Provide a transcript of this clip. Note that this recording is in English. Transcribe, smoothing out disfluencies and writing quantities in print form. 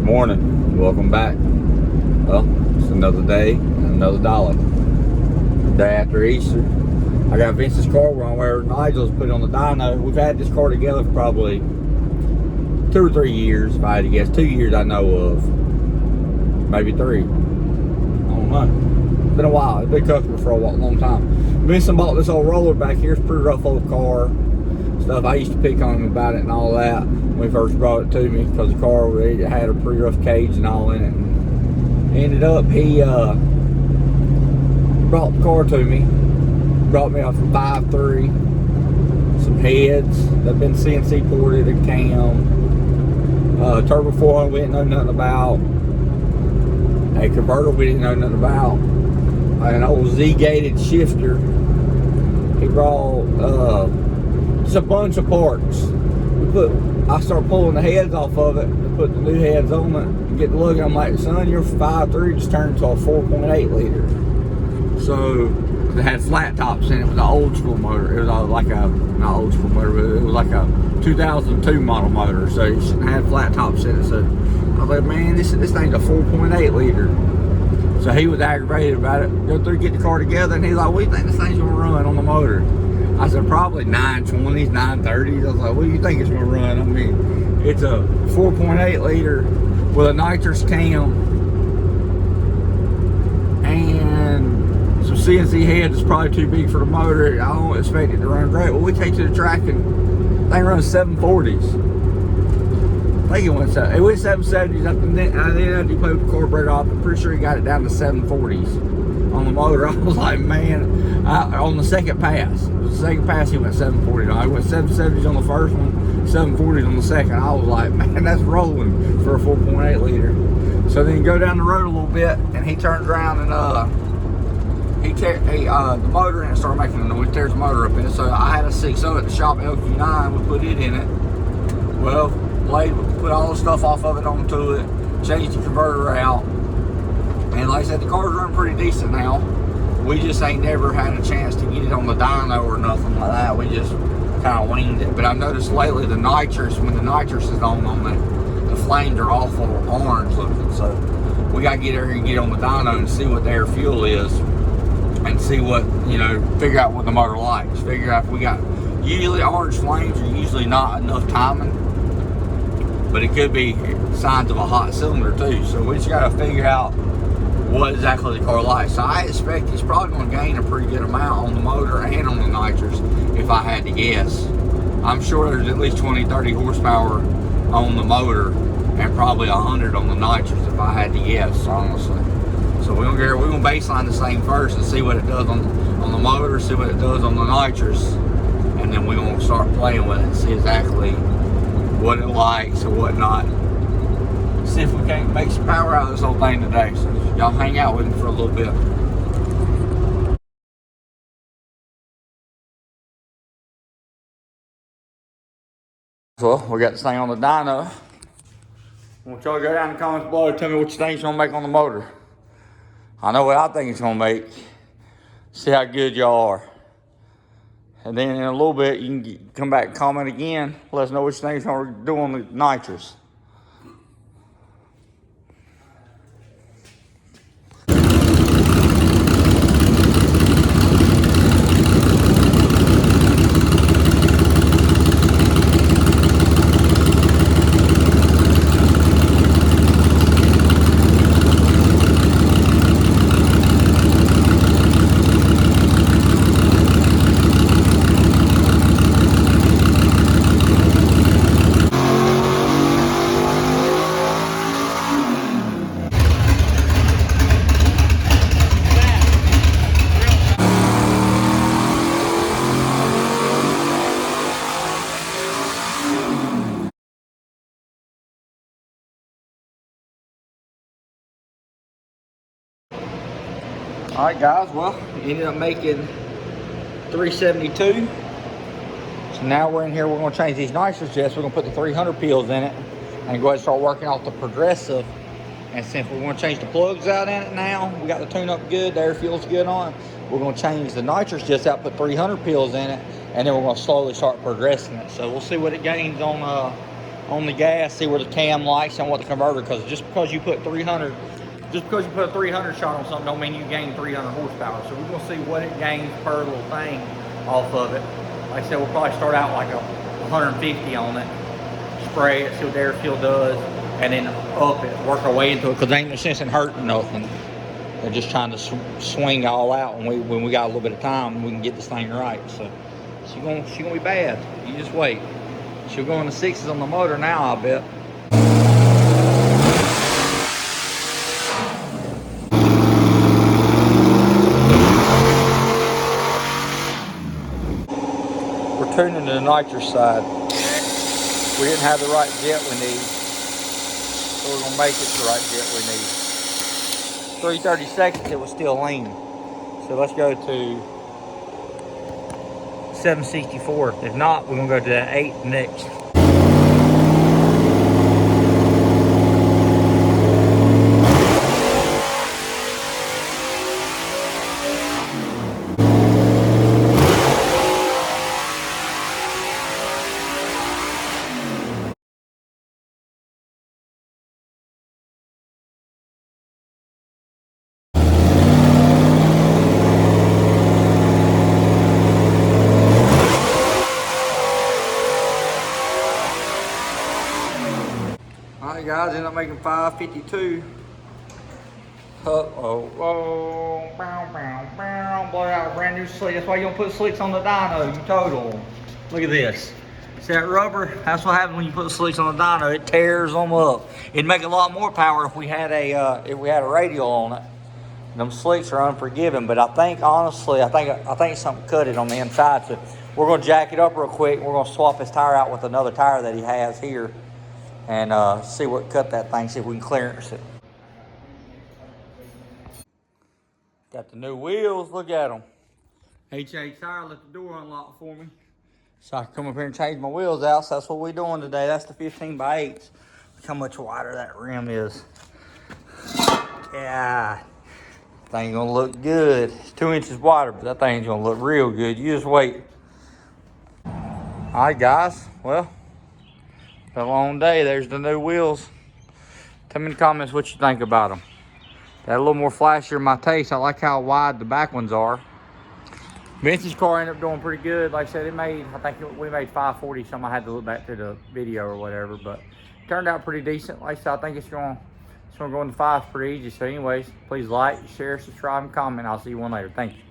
Morning, welcome back. Well, it's another day and another dollar. Day after Easter. I got Vince's car where Nigel's put on the dyno. We've had this car together for probably 2 or 3 years, if I had to guess. 2 years I know of. Maybe 3. I don't know. It's been a while. It's been a customer for a long time. Vincen bought this old roller back here. It's a pretty rough old car. Stuff I used to pick on him about it and all that when he first brought it to me, because the car had a pretty rough cage and all in it. And ended up he brought the car to me, brought me off from 5.3, some heads that been CNC ported, a cam, turbo 400 we didn't know nothing about, a converter we didn't know nothing about, an old Z-gated shifter. He brought just a bunch of parts. I started pulling the heads off of it to put the new heads on it and get the look. I'm like, son, your 5.3 just turned into a 4.8 liter. So it had flat tops in it. It was an old school motor. It was like a, not old school motor, but it was like a 2002 model motor. So it had flat tops in it. So I was like, man, this thing's a 4.8 liter. So he was aggravated about it. Go through, get the car together, and he's like, what do you think this thing's gonna run on the motor? I said, probably 920s, 930s. I was like, what do you think it's gonna run? I mean, it's a 4.8 liter with a nitrous cam and some CNC heads. It's probably too big for the motor. I don't expect it to run great. Well, we take it to the track and they run 740s. I think it went 770s. I then after you put the carburetor off, I'm pretty sure he got it down to 740s on the motor. I was like, man, on the second pass. The second pass he went 740. I went 770s on the first one, 740s on the second. I was like, man, that's rolling for a 4.8 liter. So then you go down the road a little bit and he turns around and the motor in it started making a noise, tears the motor up in it. So I had a 6.0 at the shop, lq9, we put it in it. Well, put all the stuff off of it onto it, changed the converter out. And like I said, the car's running pretty decent now. We just ain't never had a chance to get it on the dyno or nothing like that. We just kind of winged it. But I noticed lately the nitrous, when the nitrous is on it, the flames are awful orange looking. So we got to get there and get on the dyno and see what the air fuel is and see what, figure out what the motor likes. Figure out if we got, usually orange flames are usually not enough timing, but it could be signs of a hot cylinder too. So we just got to figure out what exactly the car likes. So I expect it's probably going to gain a pretty good amount on the motor and on the nitrous if I had to guess. I'm sure there's at least 20-30 horsepower on the motor and probably 100 on the nitrous if I had to guess, honestly. So we're gonna baseline this thing first and see what it does on the motor, see what it does on the nitrous, and then we're gonna start playing with it and see exactly what it likes or what not. See if we can't make some power out of this whole thing today. So y'all hang out with me for a little bit. Well, we got this thing on the dyno. I want y'all to go down in the comments below and tell me what you think it's gonna make on the motor. I know what I think it's gonna make. See how good y'all are. And then in a little bit, you can come back and comment again. Let us know what you think it's gonna do on the nitrous. All right, guys, well, ended up making 372. So now we're in here, we're gonna change these nitrous jets. We're gonna put the 300 pills in it and go ahead and start working off the progressive. And since we want to change the plugs out in it now, we got the tune up good, the air feels good on it, we're going to change the nitrous jets out, put 300 pills in it, and then we're going to slowly start progressing it. So we'll see what it gains on the gas, see where the cam likes and what the converter, because just because you put a 300 shot on something don't mean you gain 300 horsepower. So we're going to see what it gains per little thing off of it. Like I said, we'll probably start out like a 150 on it, spray it, see what the air feel does, and then up it, work our way into it, because there ain't no sense in hurting nothing. They're just trying to swing all out, and when we got a little bit of time, we can get this thing right. So she's gonna be bad. You just wait. She'll go in the 6s on the motor now, I bet. We're tuning to the nitrous side. We didn't have the right jet we need, so we're gonna make it the right jet we need. 3/32, it was still lean. So let's go to 764. If not, we're gonna go to that 8 next. Alright guys, ended up making 552. Oh, bow, bow, bow. Blow out a brand new slick. That's why you don't put slicks on the dyno, you total them. Look at this. See that rubber? That's what happens when you put slicks on the dyno. It tears them up. It'd make a lot more power if we had a radial on it. Them slicks are unforgiving, but I think honestly, I think something cut it on the inside. So we're gonna jack it up real quick. We're gonna swap his tire out with another tire that he has here, and see what cut that thing. See if we can clearance it. Got the new wheels. Look at them. HH tire left the door unlocked for me, so I can come up here and change my wheels out. So that's what we're doing today. That's the 15x8. Look how much wider that rim is. Yeah. Thing gonna look good. It's 2 inches wider, but that thing's gonna look real good. You just wait. All right, guys. Well, it's a long day. There's the new wheels. Tell me in the comments what you think about them. They're a little more flashier in my taste. I like how wide the back ones are. Vince's car ended up doing pretty good. Like I said, we made 540 something. I had to look back to the video or whatever, but it turned out pretty decent. Like I said, I think it's going to go in the 5s pretty easy. So anyways, please like, share, subscribe, and comment. I'll see you one later. Thank you.